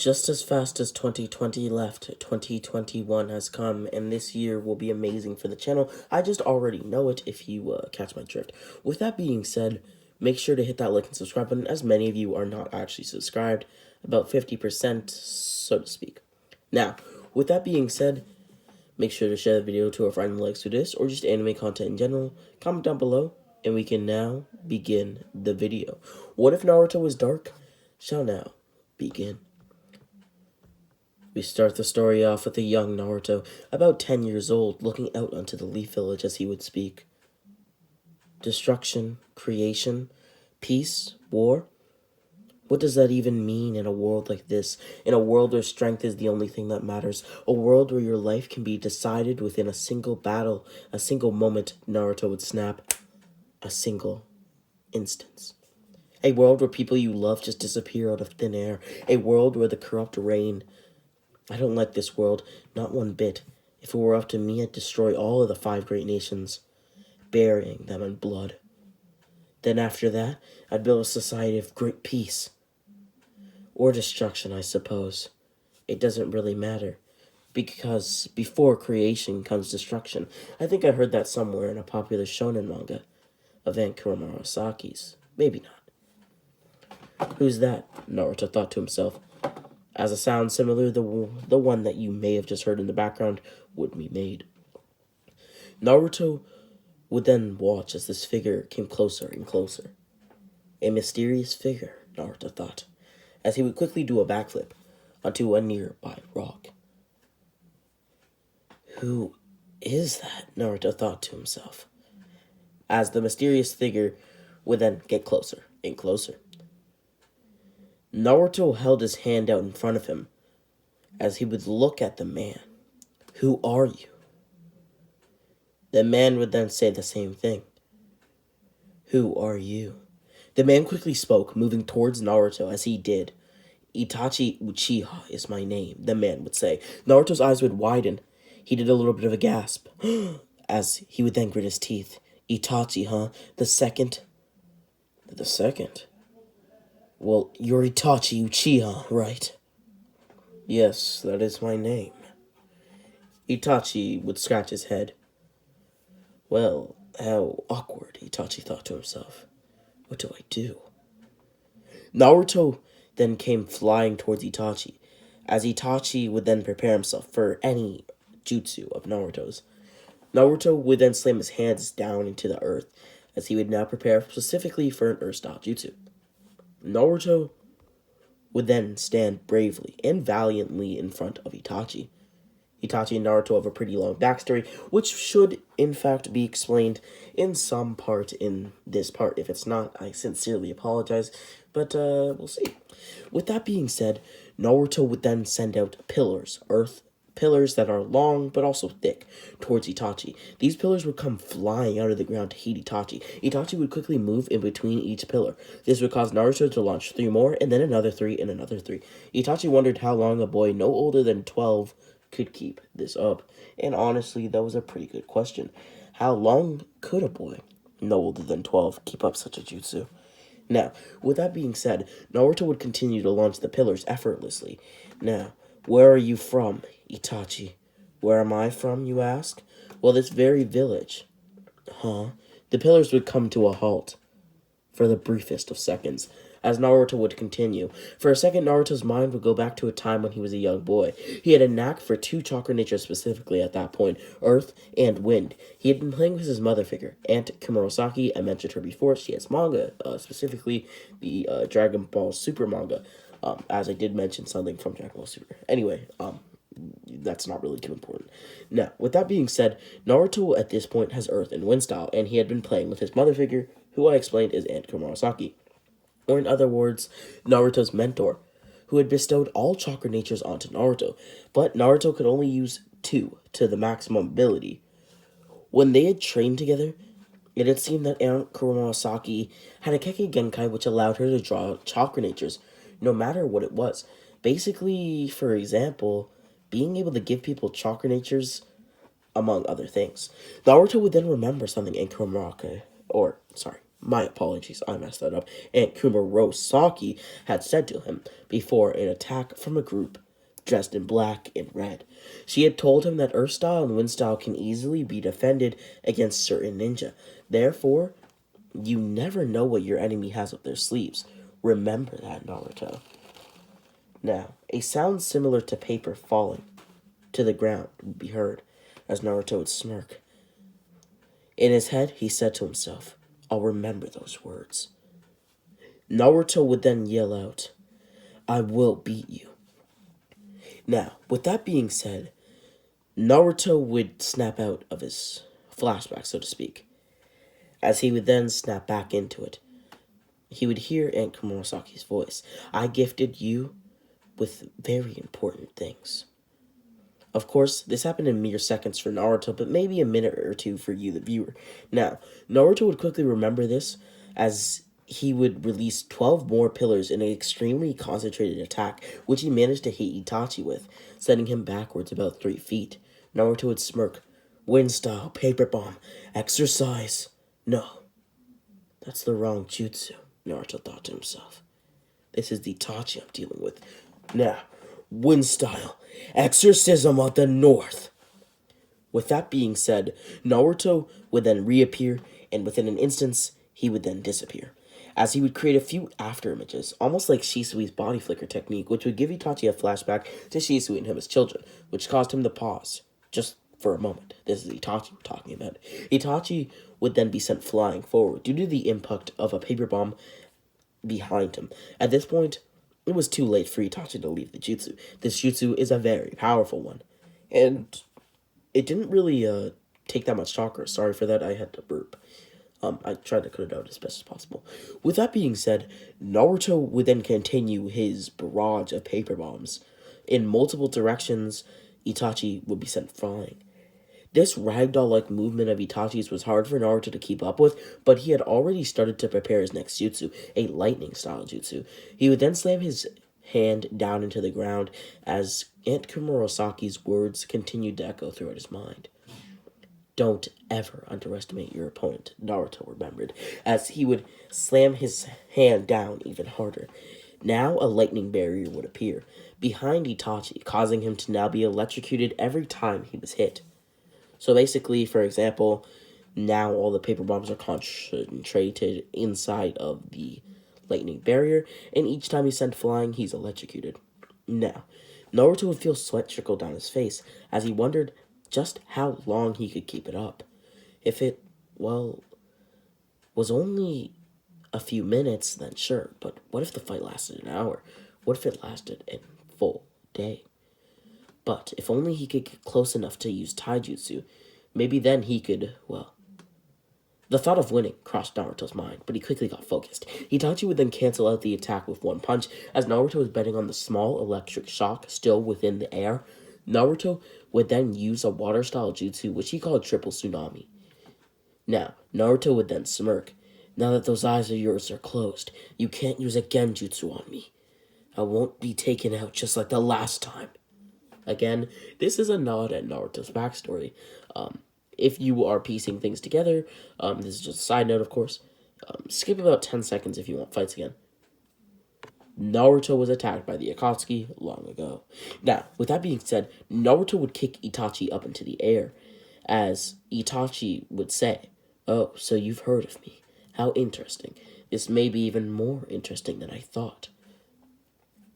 Just as fast as 2020 left, 2021 has come, and this year will be amazing for the channel. I just already know it if you catch my drift. With that being said, make sure to hit that like and subscribe button, as many of you are not actually subscribed, about 50%, so to speak. Now, with that being said, make sure to share the video to a friend who likes to do this, or just anime content in general. Comment down below, and we can now begin the video. What if Naruto was dark? Shall now begin. We start the story off with a young Naruto, about 10 years old, looking out onto the Leaf Village as he would speak. Destruction, creation, peace, war? What does that even mean in a world like this? In a world where strength is the only thing that matters? A world where your life can be decided within a single battle, a single moment, Naruto would snap. A single instance. A world where people you love just disappear out of thin air. A world where the corrupt reign. I don't like this world, not one bit. If it were up to me, I'd destroy all of the 5 great nations, burying them in blood. Then after that, I'd build a society of great peace. Or destruction, I suppose. It doesn't really matter, because before creation comes destruction. I think I heard that somewhere in a popular shonen manga of Murasaki's. Maybe not. Who's that? Naruto thought to himself, as a sound similar to the one that you may have just heard in the background would be made. Naruto would then watch as this figure came closer and closer. A mysterious figure, Naruto thought, as he would quickly do a backflip onto a nearby rock. Who is that? Naruto thought to himself, as the mysterious figure would then get closer and closer. Naruto held his hand out in front of him as he would look at the man. Who are you? The man would then say the same thing. Who are you? The man quickly spoke, moving towards Naruto as he did. Itachi Uchiha is my name, the man would say. Naruto's eyes would widen. He did a little bit of a gasp as he would then grit his teeth. Itachi, huh? The second? The second? Well, you're Itachi Uchiha, right? Yes, that is my name. Itachi would scratch his head. Well, how awkward, Itachi thought to himself. What do I do? Naruto then came flying towards Itachi, as Itachi would then prepare himself for any jutsu of Naruto's. Naruto would then slam his hands down into the earth, as he would now prepare specifically for an earth-style jutsu. Naruto would then stand bravely and valiantly in front of Itachi. Itachi and Naruto have a pretty long backstory, which should, in fact, be explained in some part in this part. If it's not, I sincerely apologize, but we'll see. With that being said, Naruto would then send out pillars, earth pillars that are long but also thick, towards Itachi. These pillars would come flying out of the ground to hit Itachi. Itachi would quickly move in between each pillar. This would cause Naruto to launch 3 more, and then another 3, and another 3. Itachi wondered how long a boy no older than 12 could keep this up. And honestly, that was a pretty good question. How long could a boy no older than 12 keep up such a jutsu? Now, with that being said, Naruto would continue to launch the pillars effortlessly. Now, where are you from, Itachi? Where am I from, you ask? Well, this very village. Huh? The pillars would come to a halt for the briefest of seconds, as Naruto would continue. For a second, Naruto's mind would go back to a time when he was a young boy. He had a knack for 2 chakra natures specifically at that point, earth and wind. He had been playing with his mother figure, Aunt Murasaki. I mentioned her before. She has manga, specifically the Dragon Ball Super manga, as I did mention something from Dragon Ball Super. Anyway, that's not really too important. Now, with that being said, Naruto at this point has earth and wind style, and he had been playing with his mother figure, who I explained is Aunt Murasaki. Or in other words, Naruto's mentor, who had bestowed all chakra natures onto Naruto, but Naruto could only use 2 to the maximum ability. When they had trained together, it had seemed that Aunt Kurosaki had a Kekkei Genkai which allowed her to draw chakra natures, no matter what it was. Basically, for example, being able to give people chakra natures, among other things. Naruto would then remember something in My apologies, I messed that up. Aunt Kumurosaki had said to him before an attack from a group dressed in black and red. She had told him that Earth style and Wind style can easily be defended against certain ninja. Therefore, you never know what your enemy has up their sleeves. Remember that, Naruto. Now, a sound similar to paper falling to the ground would be heard as Naruto would smirk. In his head, he said to himself, I'll remember those words. Naruto would then yell out, I will beat you. Now, with that being said, Naruto would snap out of his flashback, so to speak. As he would then snap back into it, he would hear Aunt Kumosaki's voice. I gifted you with very important things. Of course, this happened in mere seconds for Naruto, but maybe a minute or two for you, the viewer. Now, Naruto would quickly remember this as he would release 12 more pillars in an extremely concentrated attack, which he managed to hit Itachi with, sending him backwards about 3 feet. Naruto would smirk. Wind style, paper bomb, exercise. No, that's the wrong jutsu, Naruto thought to himself. This is the Itachi I'm dealing with. Now, wind style, exorcism of the north. With that being said, Naruto would then reappear, and within an instance, he would then disappear, as he would create a few after images, almost like Shisui's body flicker technique, which would give Itachi a flashback to Shisui and him as children, which caused him to pause, just for a moment. This is Itachi I'm talking about. Itachi would then be sent flying forward due to the impact of a paper bomb behind him. At this point, it was too late for Itachi to leave the jutsu. This jutsu is a very powerful one, and it didn't really take that much chakra. Sorry for that, I had to burp. I tried to cut it out as best as possible. With that being said, Naruto would then continue his barrage of paper bombs. In multiple directions, Itachi would be sent flying. This ragdoll-like movement of Itachi's was hard for Naruto to keep up with, but he had already started to prepare his next jutsu, a lightning-style jutsu. He would then slam his hand down into the ground as Aunt Kumarosaki's words continued to echo throughout his mind. Don't ever underestimate your opponent, Naruto remembered, as he would slam his hand down even harder. Now a lightning barrier would appear behind Itachi, causing him to now be electrocuted every time he was hit. So basically, for example, now all the paper bombs are concentrated inside of the lightning barrier, and each time he's sent flying, he's electrocuted. Now, Naruto would feel sweat trickle down his face as he wondered just how long he could keep it up. If it, well, was only a few minutes, then sure, but what if the fight lasted an hour? What if it lasted a full day? But if only he could get close enough to use taijutsu, maybe then he could, well... The thought of winning crossed Naruto's mind, but he quickly got focused. Itachi would then cancel out the attack with one punch, as Naruto was betting on the small electric shock still within the air. Naruto would then use a water-style jutsu, which he called Triple Tsunami. Now, Naruto would then smirk. Now that those eyes of yours are closed, you can't use a genjutsu on me. I won't be taken out just like the last time. Again, this is a nod at Naruto's backstory. If you are piecing things together, this is just a side note, of course. Skip about 10 seconds if you want fights again. Naruto was attacked by the Akatsuki long ago. Now, with that being said, Naruto would kick Itachi up into the air, as Itachi would say, "Oh, so you've heard of me. How interesting. This may be even more interesting than I thought."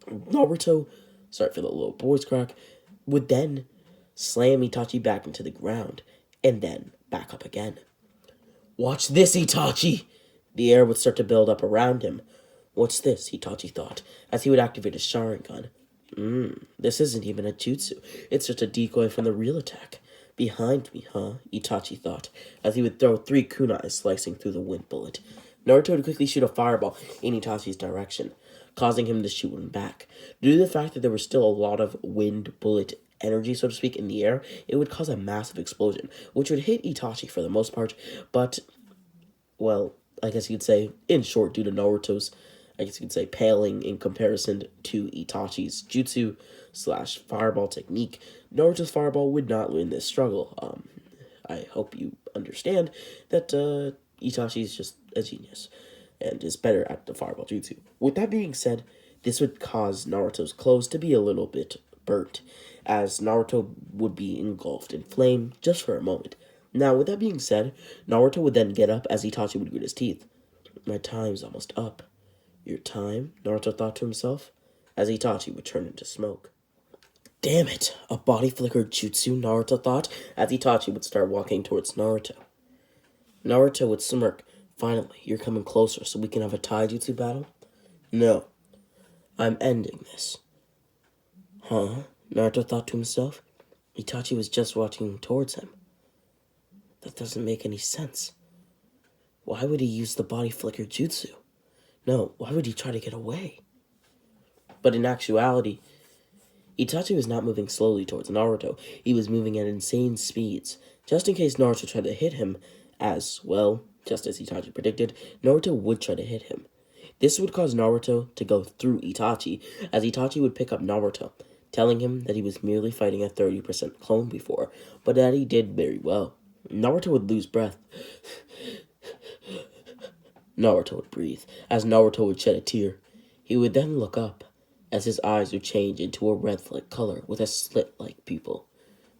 Naruto, sorry for the little voice crack, would then slam Itachi back into the ground, and then back up again. "Watch this, Itachi!" The air would start to build up around him. What's this, Itachi thought, as he would activate his Sharingan. This isn't even a jutsu. It's just a decoy from the real attack. Behind me, huh? Itachi thought, as he would throw 3 kunais slicing through the wind bullet. Naruto would quickly shoot a fireball in Itachi's direction, causing him to shoot him back. Due to the fact that there was still a lot of wind bullet energy, so to speak, in the air, it would cause a massive explosion, which would hit Itachi for the most part, but, well, I guess you could say, in short, due to Naruto's, I guess you could say, paling in comparison to Itachi's jutsu / fireball technique, Naruto's fireball would not win this struggle. I hope you understand that, Itachi's just a genius and is better at the fireball jutsu. With that being said, this would cause Naruto's clothes to be a little bit burnt, as Naruto would be engulfed in flame just for a moment. Now, with that being said, Naruto would then get up as Itachi would grit his teeth. My time's almost up. Your time? Naruto thought to himself, as Itachi would turn into smoke. Damn it! A body flicker jutsu, Naruto thought, as Itachi would start walking towards Naruto. Naruto would smirk. Finally, you're coming closer so we can have a taijutsu battle? No, I'm ending this. Huh? Naruto thought to himself. Itachi was just walking towards him. That doesn't make any sense. Why would he use the body flicker jutsu? No, why would he try to get away? But in actuality, Itachi was not moving slowly towards Naruto. He was moving at insane speeds, just in case Naruto tried to hit him, just as Itachi predicted, Naruto would try to hit him. This would cause Naruto to go through Itachi, as Itachi would pick up Naruto, telling him that he was merely fighting a 30% clone before, but that he did very well. Naruto would lose breath. Naruto would breathe, as Naruto would shed a tear. He would then look up, as his eyes would change into a red-like color with a slit-like pupil.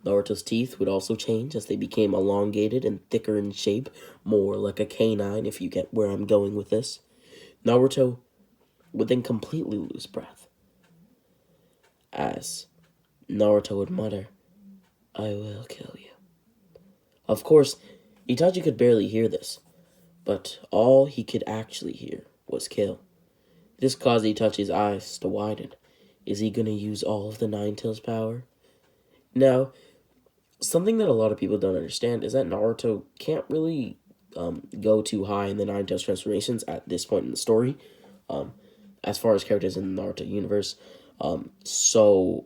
Naruto's teeth would also change as they became elongated and thicker in shape, more like a canine, if you get where I'm going with this. Naruto would then completely lose breath, as Naruto would mutter, I will kill you. Of course, Itachi could barely hear this, but all he could actually hear was kill. This caused Itachi's eyes to widen. Is he going to use all of the Nine-Tails power? Now, something that a lot of people don't understand is that Naruto can't really go too high in the Nine-Tails transformations at this point in the story, as far as characters in the Naruto universe. So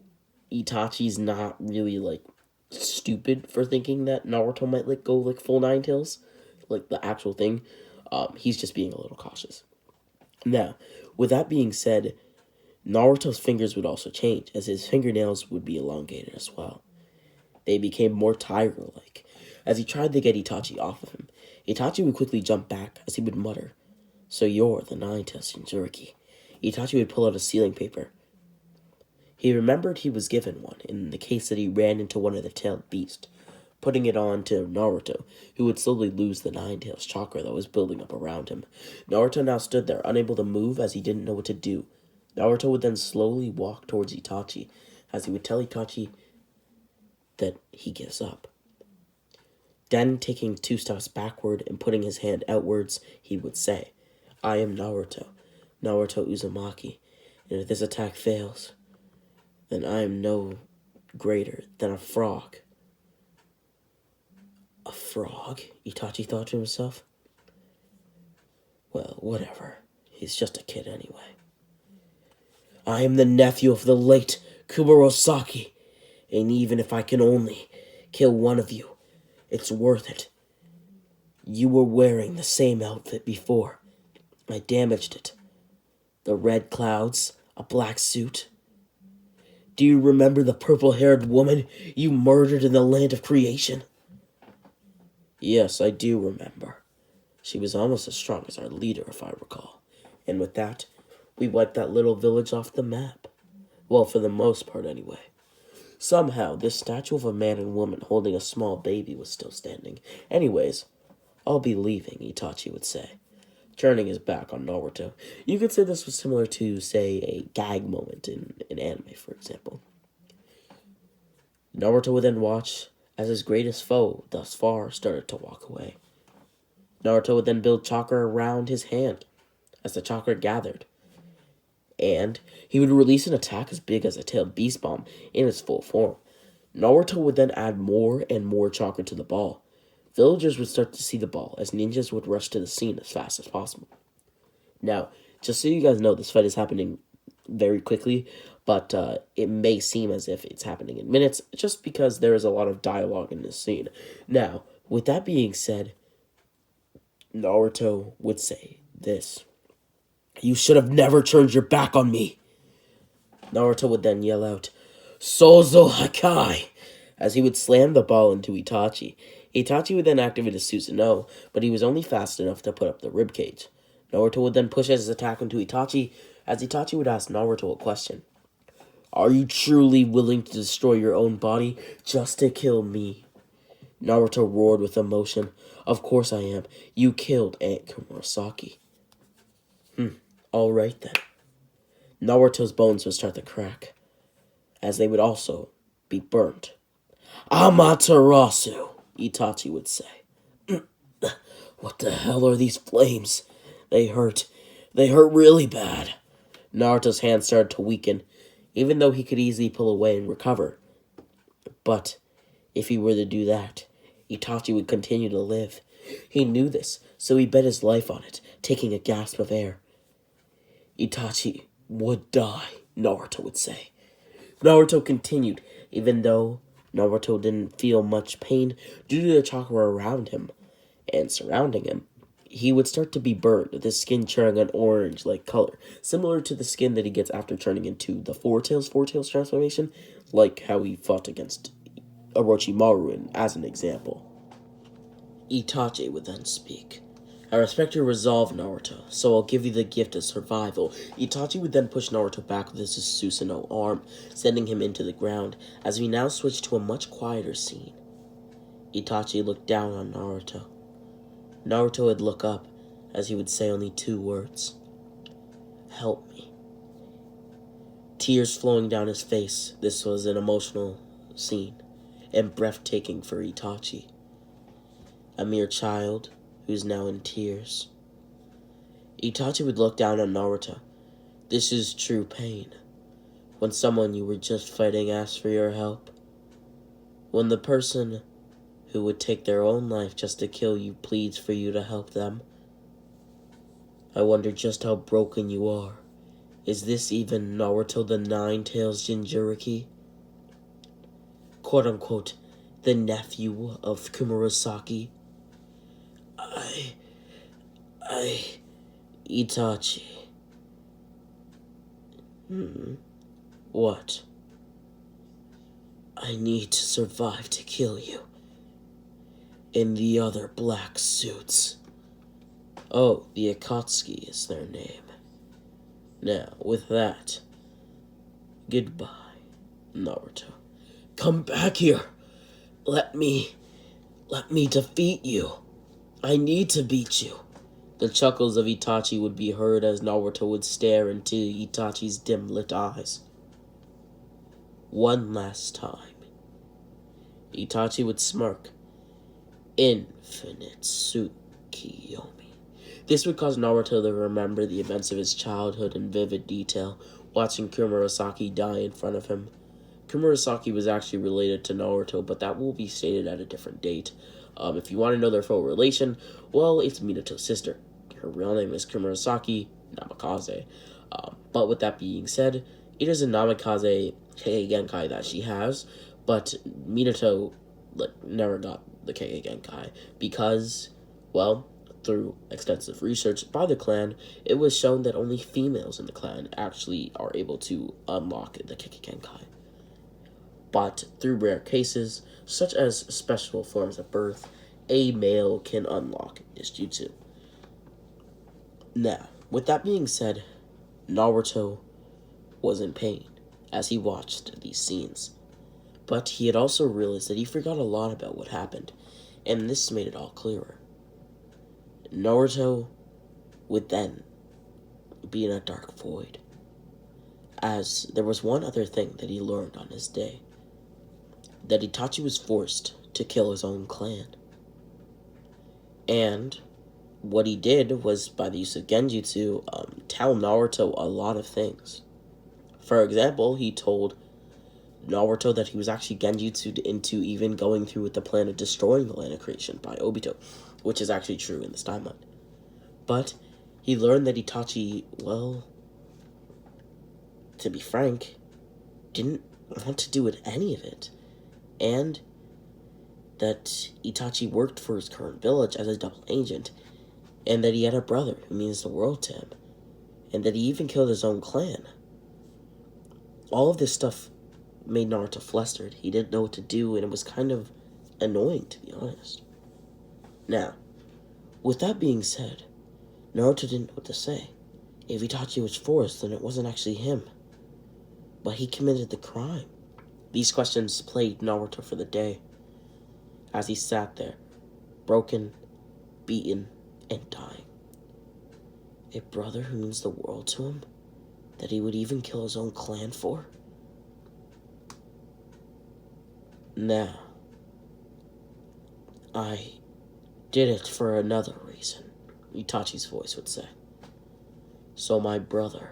Itachi's not really, stupid for thinking that Naruto might, go, full Nine-Tails, the actual thing. He's just being a little cautious. Now, with that being said, Naruto's fingers would also change, as his fingernails would be elongated as well. They became more tiger-like. As he tried to get Itachi off of him, Itachi would quickly jump back as he would mutter, So you're the Nine-Tails Jinchuriki. Itachi would pull out a sealing paper. He remembered he was given one in the case that he ran into one of the tailed beasts, putting it on to Naruto, who would slowly lose the Nine-Tails chakra that was building up around him. Naruto now stood there, unable to move as he didn't know what to do. Naruto would then slowly walk towards Itachi, as he would tell Itachi that he gives up. Then, taking 2 steps backward and putting his hand outwards, he would say, I am Naruto, Naruto Uzumaki, and if this attack fails, then I am no greater than a frog. A frog? Itachi thought to himself. Well, whatever. He's just a kid anyway. I am the nephew of the late Kumarosaki, and even if I can only kill one of you, it's worth it. You were wearing the same outfit before. I damaged it. The red clouds, a black suit. Do you remember the purple-haired woman you murdered in the land of creation? Yes, I do remember. She was almost as strong as our leader, if I recall. And with that, we wiped that little village off the map. Well, for the most part, anyway. Somehow, this statue of a man and woman holding a small baby was still standing. Anyways, I'll be leaving, Itachi would say, turning his back on Naruto. You could say this was similar to, say, a gag moment in an anime, for example. Naruto would then watch as his greatest foe thus far started to walk away. Naruto would then build chakra around his hand as the chakra gathered, and he would release an attack as big as a tailed beast bomb in its full form. Naruto would then add more and more chakra to the ball. Villagers would start to see the ball as ninjas would rush to the scene as fast as possible. Now, just so you guys know, this fight is happening very quickly, but it may seem as if it's happening in minutes, just because there is a lot of dialogue in this scene. Now, with that being said, Naruto would say this. You should have never turned your back on me. Naruto would then yell out, Sozo Hakai, as he would slam the ball into Itachi. Itachi would then activate his Susanoo, but he was only fast enough to put up the ribcage. Naruto would then push his attack into Itachi, as Itachi would ask Naruto a question. Are you truly willing to destroy your own body just to kill me? Naruto roared with emotion. Of course I am. You killed Aunt Kumurasaki. Alright then. Naruto's bones would start to crack, as they would also be burnt. Amaterasu, Itachi would say. What the hell are these flames? They hurt. They hurt really bad. Naruto's hands started to weaken, even though he could easily pull away and recover. But if he were to do that, Itachi would continue to live. He knew this, so he bet his life on it, taking a gasp of air. Itachi would die, Naruto would say. Naruto continued, even though Naruto didn't feel much pain due to the chakra around him and surrounding him. He would start to be burned, with his skin turning an orange-like color, similar to the skin that he gets after turning into the Four Tails transformation, like how he fought against Orochimaru as an example. Itachi would then speak. I respect your resolve, Naruto, so I'll give you the gift of survival. Itachi would then push Naruto back with his Susanoo arm, sending him into the ground, as we now switch to a much quieter scene. Itachi looked down on Naruto. Naruto would look up, as he would say only 2 words. Help me. Tears flowing down his face, this was an emotional scene, and breathtaking for Itachi. A mere child who's now in tears. Itachi would look down on Naruto. This is true pain. When someone you were just fighting asks for your help. When the person who would take their own life just to kill you pleads for you to help them. I wonder just how broken you are. Is this even Naruto the Nine-Tails Jinchuriki? Quote-unquote, the nephew of Kumurasaki? Itachi. What? I need to survive to kill you. And the other black suits. Oh, the Akatsuki is their name. Now, with that, goodbye, Naruto. Come back here. Let me defeat you. I need to beat you. The chuckles of Itachi would be heard as Naruto would stare into Itachi's dim-lit eyes. One last time. Itachi would smirk. Infinite Tsukiyomi. This would cause Naruto to remember the events of his childhood in vivid detail, watching Kumurasaki die in front of him. Kumurasaki was actually related to Naruto, but that will be stated at a different date. If you want to know their full relation, well, it's Minato's sister. Her real name is Kumurasaki Namikaze. But with that being said, it is a Namikaze Kei Genkai that she has, but Minato never got the Kei Genkai because, well, through extensive research by the clan, it was shown that only females in the clan actually are able to unlock the Kei Genkai. But through rare cases, such as special forms of birth, a male can unlock this jutsu. Now, with that being said, Naruto was in pain as he watched these scenes. But he had also realized that he forgot a lot about what happened, and this made it all clearer. Naruto would then be in a dark void, as there was one other thing that he learned on his day. That Itachi was forced to kill his own clan. And what he did was, by the use of Genjutsu, tell Naruto a lot of things. For example, he told Naruto that he was actually Genjutsu'd into even going through with the plan of destroying the land of creation by Obito, which is actually true in this timeline. But he learned that Itachi, well, to be frank, didn't want to do any of it. And that Itachi worked for his current village as a double agent, and that he had a brother who means the world to him, and that he even killed his own clan. All of this stuff made Naruto flustered. He didn't know what to do, and it was kind of annoying, to be honest. Now, with that being said, Naruto didn't know what to say. If Itachi was forced, then it wasn't actually him. But he committed the crime. These questions plagued Naruto for the day, as he sat there, broken, beaten, and dying. A brother who means the world to him, that he would even kill his own clan for? Now, I did it for another reason, Itachi's voice would say. So my brother,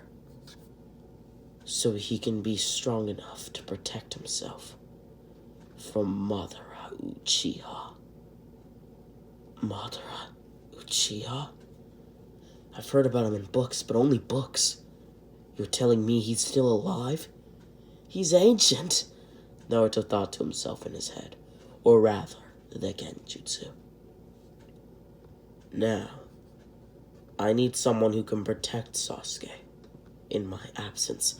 so he can be strong enough to protect himself from Madara Uchiha. Madara Uchiha? I've heard about him in books, but only books. You're telling me he's still alive? He's ancient, Naruto thought to himself in his head, or rather, the Genjutsu. Now, I need someone who can protect Sasuke in my absence.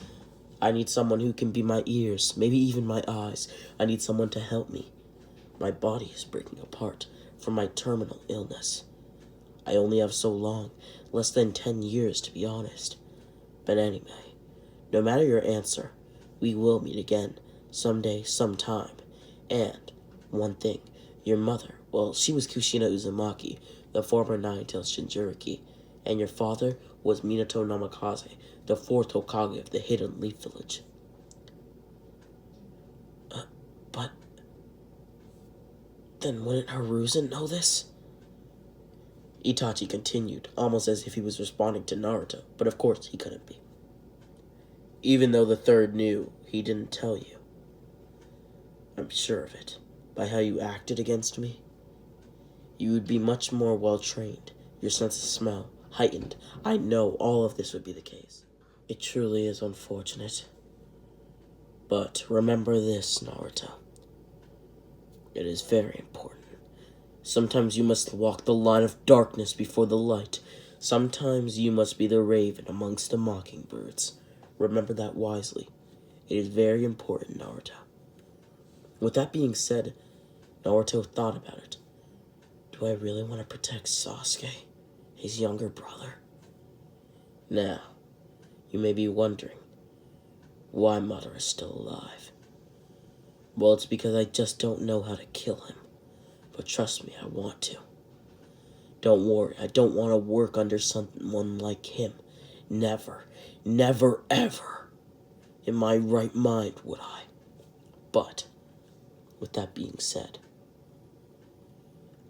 I need someone who can be my ears, maybe even my eyes. I need someone to help me. My body is breaking apart from my terminal illness. I only have so long, less than 10 years to be honest. But anyway, no matter your answer, we will meet again, someday, sometime. And, one thing, your mother, well, she was Kushina Uzumaki, the former Nine-Tails Jinchuriki, and your father was Minato Namikaze, the fourth Hokage of the Hidden Leaf Village. But then wouldn't Hiruzen know this? Itachi continued, almost as if he was responding to Naruto, but of course he couldn't be. Even though the third knew, he didn't tell you. I'm sure of it. By how you acted against me, you would be much more well-trained. Your sense of smell heightened. I know all of this would be the case. It truly is unfortunate. But remember this, Naruto. It is very important. Sometimes you must walk the line of darkness before the light. Sometimes you must be the raven amongst the mockingbirds. Remember that wisely. It is very important, Naruto. With that being said, Naruto thought about it. Do I really want to protect Sasuke, his younger brother? Now, you may be wondering why Madara is still alive. Well, it's because I just don't know how to kill him. But trust me, I want to. Don't worry, I don't want to work under someone like him. Never, never, ever. In my right mind would I. But, with that being said,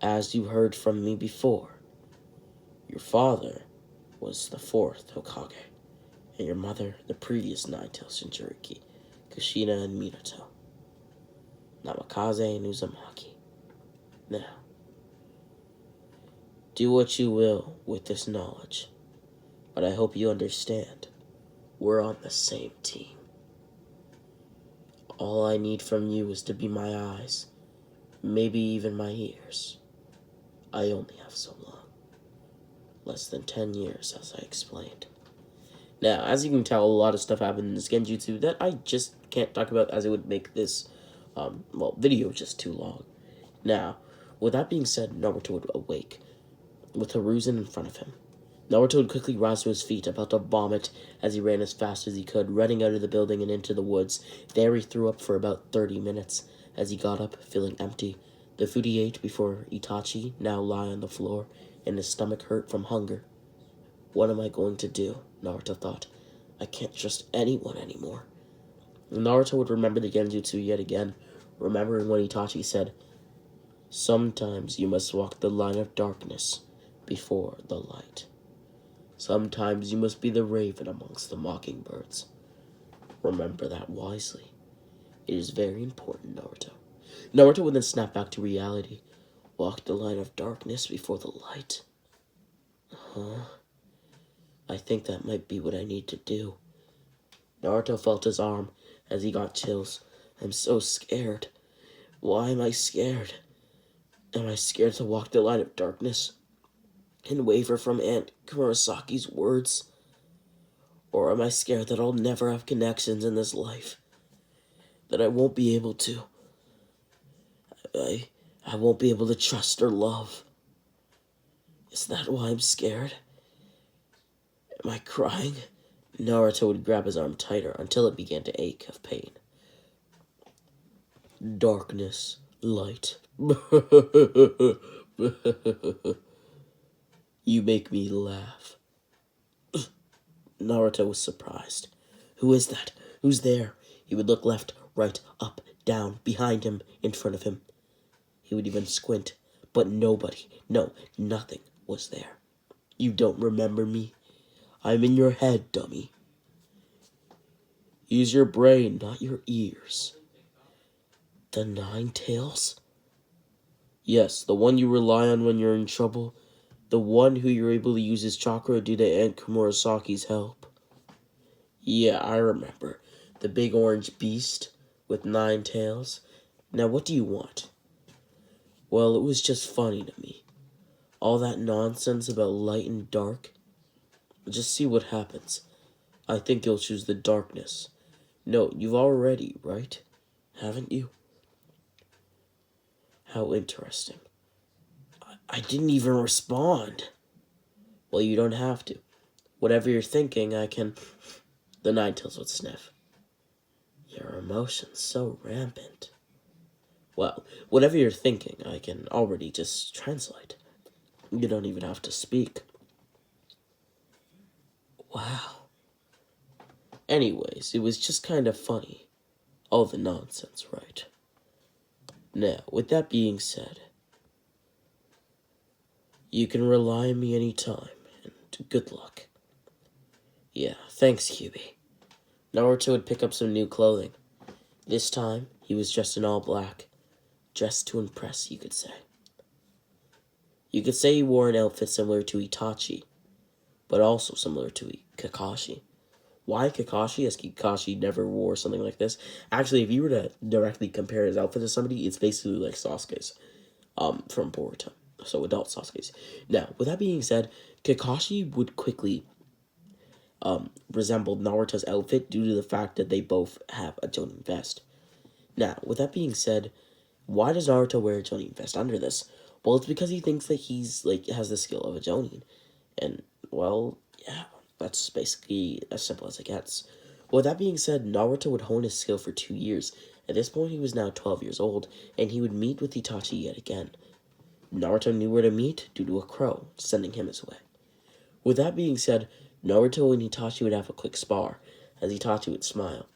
as you heard from me before, your father was the fourth Hokage, and your mother the previous Nine-Tails Jinchuriki, Kushina and Minato, Namikaze and Uzumaki. Now, do what you will with this knowledge, but I hope you understand, we're on the same team. All I need from you is to be my eyes, maybe even my ears. I only have so long. Less than 10 years, as I explained. Now, as you can tell, a lot of stuff happened in this Genjutsu that I just can't talk about, as it would make this, video just too long. Now, with that being said, Naruto would awake, with Hiruzen in front of him. Naruto would quickly rise to his feet, about to vomit as he ran as fast as he could, running out of the building and into the woods. There he threw up for about 30 minutes. As he got up, feeling empty, the food he ate before Itachi now lay on the floor, and his stomach hurt from hunger. What am I going to do? Naruto thought. I can't trust anyone anymore. Naruto would remember the Genjutsu yet again, remembering when Itachi said, sometimes you must walk the line of darkness before the light. Sometimes you must be the raven amongst the mockingbirds. Remember that wisely. It is very important, Naruto. Naruto would then snap back to reality. Walk the line of darkness before the light. I think that might be what I need to do. Naruto felt his arm as he got chills. I'm so scared. Why am I scared? Am I scared to walk the line of darkness and waver from Aunt Kurosaki's words? Or am I scared that I'll never have connections in this life? That I won't be able to? I won't be able to trust or love. Is that why I'm scared? Am I crying? Naruto would grab his arm tighter until it began to ache of pain. Darkness, light. You make me laugh. Naruto was surprised. Who is that? Who's there? He would look left, right, up, down, behind him, in front of him. He would even squint, but nobody, no, nothing was there. You don't remember me? I'm in your head, dummy. Use your brain, not your ears. The Nine Tails? Yes, the one you rely on when you're in trouble. The one who you're able to use his chakra due to Aunt Komurasaki's help. Yeah, I remember. The big orange beast with 9 tails. Now, what do you want? Well, it was just funny to me. All that nonsense about light and dark. Just see what happens. I think you'll choose the darkness. No, you've already, right? Haven't you? How interesting. I didn't even respond. Well, you don't have to. Whatever you're thinking, I can... The Nine Tails would sniff. Your emotions so rampant. Well, whatever you're thinking, I can already just translate. You don't even have to speak. Wow. Anyways, it was just kind of funny. All the nonsense, right? Now, with that being said, you can rely on me anytime, and good luck. Yeah, thanks, Kyuubi. Naruto would pick up some new clothing. This time, he was dressed in all black. Dressed to impress, you could say. You could say he wore an outfit similar to Itachi, but also similar to Kakashi. Why Kakashi? As Kakashi never wore something like this. Actually, if you were to directly compare his outfit to somebody, it's basically like Sasuke's, from Boruto. So adult Sasuke's. Now, with that being said, Kakashi would quickly resemble Naruto's outfit due to the fact that they both have a Jonin vest. Now, with that being said, why does Naruto wear a Jonin vest under this? Well, it's because he thinks that he's, has the skill of a Jonin. And, well, yeah, that's basically as simple as it gets. With that being said, Naruto would hone his skill for 2 years. At this point, he was now 12 years old, and he would meet with Itachi yet again. Naruto knew where to meet due to a crow, sending him his way. With that being said, Naruto and Itachi would have a quick spar, as Itachi would smile,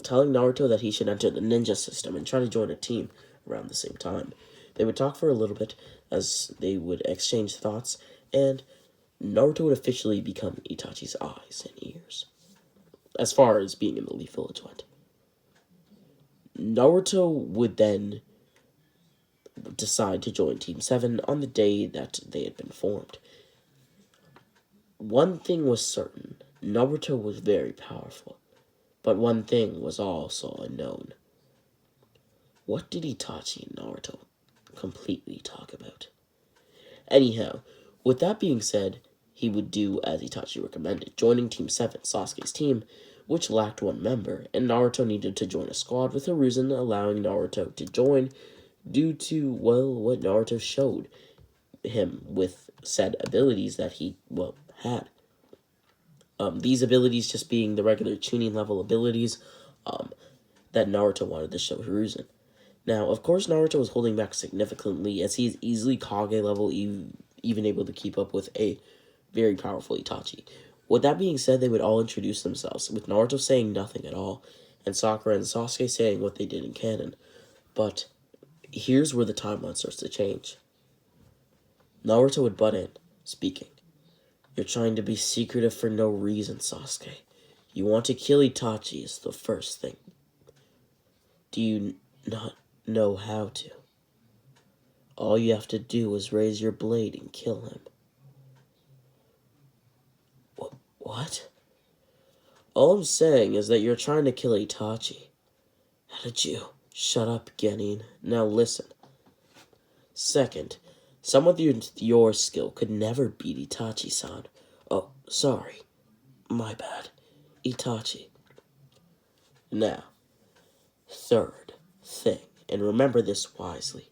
telling Naruto that he should enter the ninja system and try to join a team around the same time. They would talk for a little bit, as they would exchange thoughts, and Naruto would officially become Itachi's eyes and ears, as far as being in the Leaf Village went. Naruto would then decide to join Team 7 on the day that they had been formed. One thing was certain, Naruto was very powerful, but one thing was also unknown. What did Itachi and Naruto completely talk about? Anyhow, with that being said, he would do as Itachi recommended, joining Team 7, Sasuke's team, which lacked one member, and Naruto needed to join a squad with Hiruzen allowing Naruto to join due to, well, what Naruto showed him with said abilities that he, well, had. These abilities just being the regular tuning level abilities that Naruto wanted to show Hiruzen. Now, of course, Naruto was holding back significantly as he is easily Kage level, even able to keep up with a very powerful Itachi. With that being said, they would all introduce themselves, with Naruto saying nothing at all, and Sakura and Sasuke saying what they did in canon. But here's where the timeline starts to change. Naruto would butt in, speaking. You're trying to be secretive for no reason, Sasuke. You want to kill Itachi is the first thing. Do you not know how to? All you have to do is raise your blade and kill him. What? All I'm saying is that you're trying to kill Itachi. How did you? Shut up, Genin. Now listen. Second, someone with your skill could never beat Itachi-san. Oh, sorry. My bad. Itachi. Now, third thing, and remember this wisely.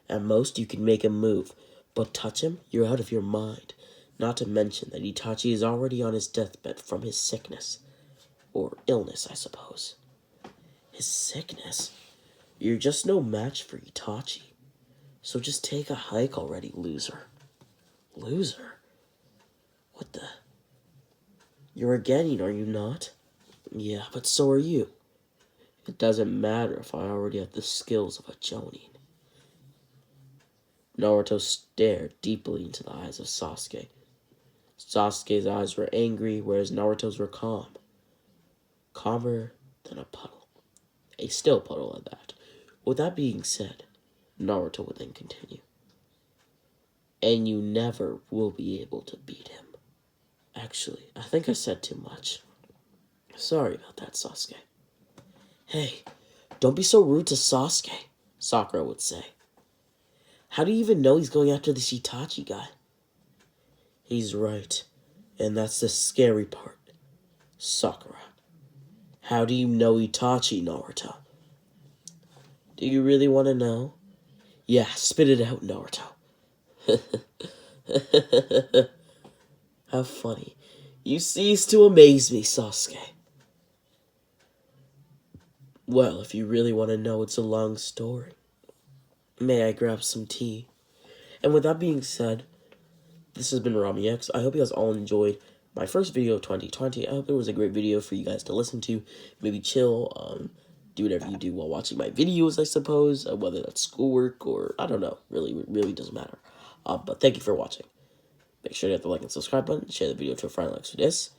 At most, you can make him move, but touch him, you're out of your mind. Not to mention that Itachi is already on his deathbed from his sickness. Or illness, I suppose. His sickness? You're just no match for Itachi. So just take a hike already, loser. Loser? What the? You're a Genin, are you not? Yeah, but so are you. It doesn't matter if I already have the skills of a Jonin. Naruto stared deeply into the eyes of Sasuke. Sasuke's eyes were angry, whereas Naruto's were calm. Calmer than a puddle. A still puddle at that. With that being said, Naruto would then continue. And you never will be able to beat him. Actually, I think I said too much. Sorry about that, Sasuke. Hey, don't be so rude to Sasuke, Sakura would say. How do you even know he's going after this Itachi guy? He's right, and that's the scary part. Sakura, how do you know Itachi, Naruto? Do you really want to know? Yeah, spit it out, Naruto. How funny. You cease to amaze me, Sasuke. Well, if you really want to know, it's a long story. May I grab some tea? And with that being said, this has been Rami X. I hope you guys all enjoyed my first video of 2020. I hope it was a great video for you guys to listen to. Maybe chill, do whatever you do while watching my videos, I suppose. Whether that's schoolwork or, I don't know. Really doesn't matter. But thank you for watching. Make sure to hit the like and subscribe button. Share the video to a friend like this.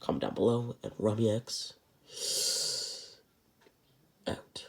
Comment down below. And Rami X out.